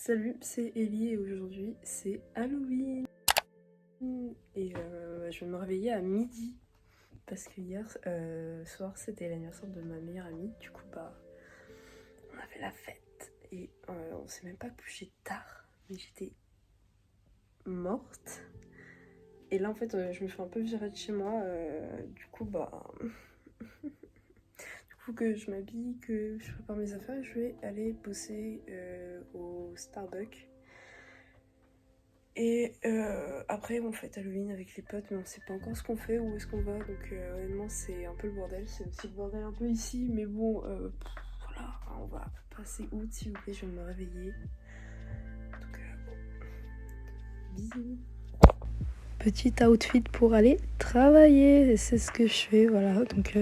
Salut, c'est Ellie et aujourd'hui c'est Halloween. Et je vais me réveiller à midi parce que hier soir c'était l'anniversaire de ma meilleure amie. Du coup on a fait la fête et on s'est même pas couché tard, mais j'étais morte. Et là en fait je me fais un peu virer de chez moi, du coup que je m'habille, que je prépare mes affaires, je vais aller bosser au Starbucks. Et après on fête Halloween avec les potes, mais on sait pas encore ce qu'on fait, où est-ce qu'on va, donc honnêtement c'est un peu le bordel, c'est aussi le bordel un peu ici, mais bon voilà, on va passer août s'il vous plaît, je vais me réveiller. Donc bisous. Petit outfit pour aller travailler, c'est ce que je fais, voilà, donc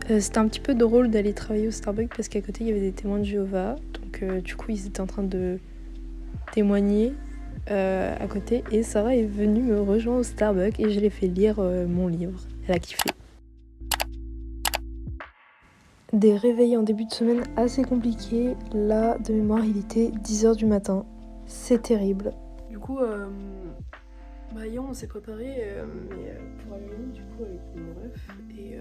c'était un petit peu drôle d'aller travailler au Starbucks parce qu'à côté il y avait des témoins de Jéhovah, donc du coup ils étaient en train de témoigner à côté et Sarah est venue me rejoindre au Starbucks et je l'ai fait lire mon livre. Elle a kiffé. Des réveils en début de semaine assez compliqués. Là, de mémoire, il était 10h du matin. C'est terrible. Du coup, hier on s'est préparé pour Halloween du coup avec mon ref et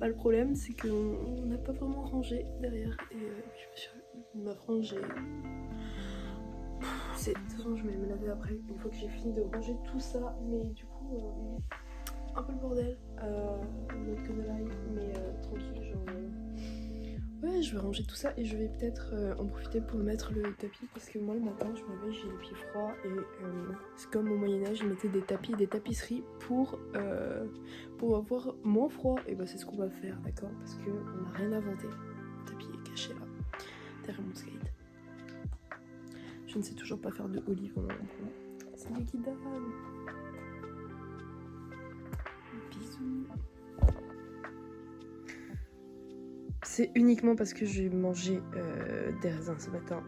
le problème c'est qu'on n'a pas vraiment rangé derrière et ma frange de toute façon je vais me laver après une fois que j'ai fini de ranger tout ça, mais du coup un peu le bordel mode que de live, mais tranquille, genre ouais, je vais ranger tout ça et je vais peut-être en profiter pour mettre le tapis parce que moi le matin je me réveille, j'ai les pieds froids et c'est comme au Moyen-Âge, ils mettaient des tapis et des tapisseries pour avoir moins froid, et bah c'est ce qu'on va faire, d'accord, parce qu'on n'a rien inventé. Le tapis est caché là, derrière mon skate. Je ne sais toujours pas faire de olive en moment. C'est lui qui donne. Bisous. C'est uniquement parce que j'ai mangé des raisins ce matin.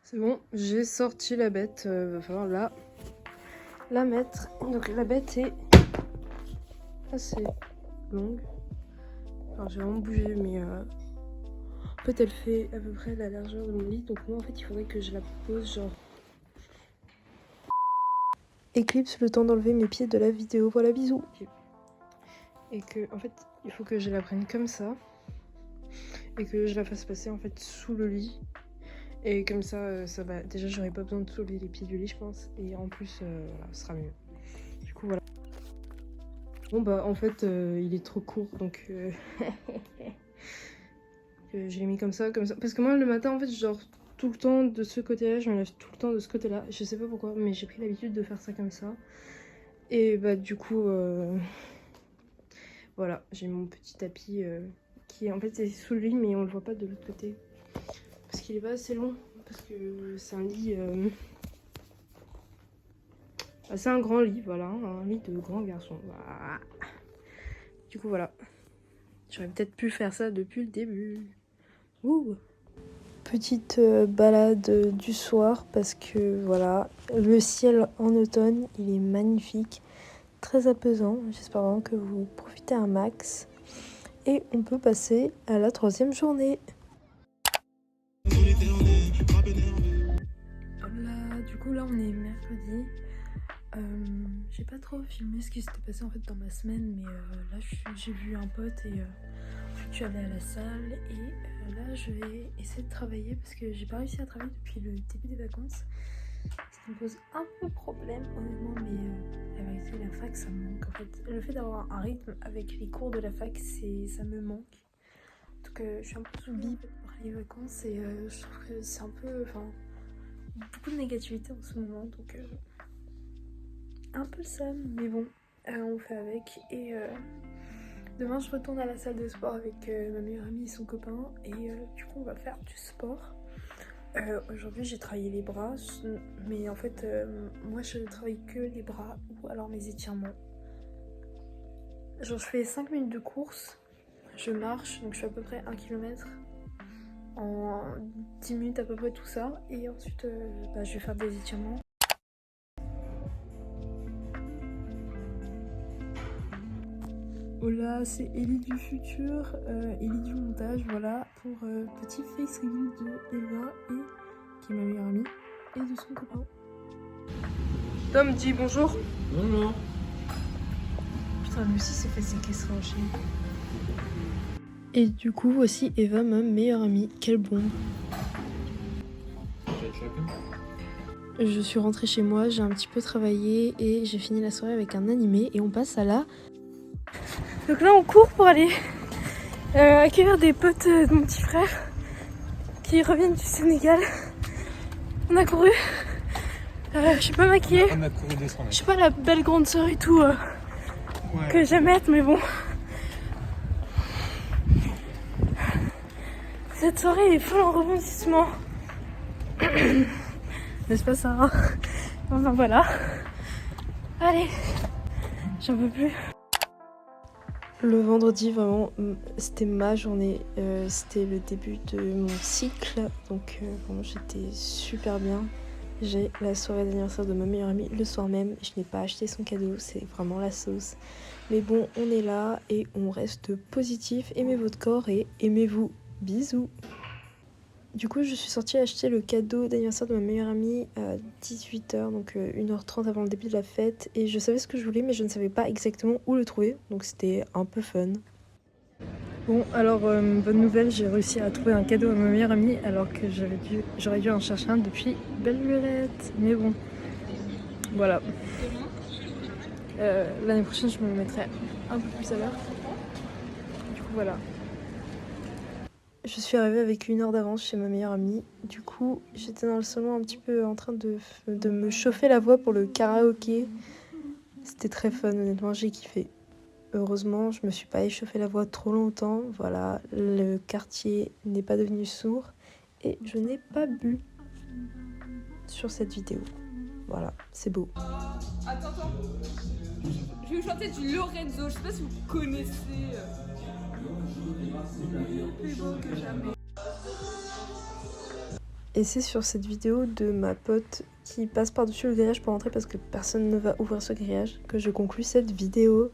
C'est bon, j'ai sorti la bête. Va falloir la mettre. Donc la bête est assez longue. Alors j'ai vraiment bougé, mais en fait elle fait à peu près la largeur de mon lit. Donc moi en fait il faudrait que je la pose genre... Éclipse le temps d'enlever mes pieds de la vidéo. Voilà, bisous. Et que en fait il faut que je la prenne comme ça et que je la fasse passer en fait sous le lit, et comme ça ça va, déjà j'aurai pas besoin de soulever les pieds du lit je pense, et en plus voilà, ce sera mieux. Du coup voilà. Bon bah en fait il est trop court donc je l'ai mis comme ça parce que moi le matin en fait genre tout le temps de ce côté là, je me lève tout le temps de ce côté là, je sais pas pourquoi, mais j'ai pris l'habitude de faire ça comme ça, et bah du coup voilà, j'ai mon petit tapis qui en fait est sous le lit, mais on le voit pas de l'autre côté parce qu'il est pas assez long, parce que c'est un lit c'est un grand lit, voilà, un lit de grand garçon. Voilà. Du coup voilà, j'aurais peut-être pu faire ça depuis le début. Ouh. Petite balade du soir parce que voilà, le ciel en automne il est magnifique, très apaisant. J'espère vraiment que vous profitez un max et on peut passer à la 3e journée. Voilà, du coup là on est mercredi. J'ai pas trop filmé ce qui s'était passé en fait dans ma semaine, mais là j'ai vu un pote et je suis allée à la salle, et là je vais essayer de travailler parce que j'ai pas réussi à travailler depuis le début des vacances. Ça me pose un peu problème honnêtement, mais la vérité, la fac ça me manque en fait. Le fait d'avoir un rythme avec les cours de la fac, ça me manque. Donc je suis un peu sous le bip par les vacances, et je trouve que c'est un peu, enfin, beaucoup de négativité en ce moment, donc un peu ça, mais bon, on fait avec. Et demain je retourne à la salle de sport avec ma meilleure amie et son copain, et du coup on va faire du sport. Aujourd'hui j'ai travaillé les bras, mais en fait moi je ne travaille que les bras ou alors mes étirements. Genre je fais 5 minutes de course, je marche, donc je fais à peu près 1 km en 10 minutes à peu près, tout ça, et ensuite je vais faire des étirements. Hola, c'est Ellie du futur, Ellie du montage, voilà, pour petit face review de Eva, qui est ma meilleure amie, et de son copain. Tom, dis bonjour. Bonjour. Putain, lui aussi s'est fait séquestrer en Chine. Et du coup, voici Eva, ma meilleure amie. Quelle bombe. Je suis rentrée chez moi, j'ai un petit peu travaillé et j'ai fini la soirée avec un animé et on passe à la... Donc là on court pour aller accueillir des potes de mon petit frère qui reviennent du Sénégal. On a couru, je suis pas maquillée, On a couru 200 je mètres. suis pas la belle grande sœur et tout Ouais. que j'aime être, mais bon. Cette soirée est folle en rebondissements. N'est-ce pas Sarah? Enfin voilà. Allez, j'en peux plus. Le vendredi, vraiment, c'était ma journée. C'était le début de mon cycle. Donc, vraiment, j'étais super bien. J'ai la soirée d'anniversaire de ma meilleure amie le soir même. Je n'ai pas acheté son cadeau, c'est vraiment la sauce. Mais bon, on est là et on reste positif. Aimez votre corps et aimez-vous. Bisous. Du coup, je suis sortie acheter le cadeau d'anniversaire de ma meilleure amie à 18h, donc 1h30 avant le début de la fête. Et je savais ce que je voulais, mais je ne savais pas exactement où le trouver, donc c'était un peu fun. Bon, alors, bonne nouvelle, j'ai réussi à trouver un cadeau à ma meilleure amie, alors que j'aurais dû en chercher un depuis belle lurette. Mais bon, voilà. L'année prochaine, je me mettrai un peu plus à l'heure. Du coup, voilà. Je suis arrivée avec 1 heure d'avance chez ma meilleure amie. Du coup, j'étais dans le salon un petit peu en train de me chauffer la voix pour le karaoké. C'était très fun, honnêtement, j'ai kiffé. Heureusement, je me suis pas échauffé la voix trop longtemps. Voilà, le quartier n'est pas devenu sourd. Et je n'ai pas bu sur cette vidéo. Voilà, c'est beau. Attends. Je vais vous chanter du Lorenzo. Je sais pas si vous connaissez. Plus beau que jamais. Et c'est sur cette vidéo de ma pote qui passe par-dessus le grillage pour rentrer parce que personne ne va ouvrir ce grillage que je conclus cette vidéo.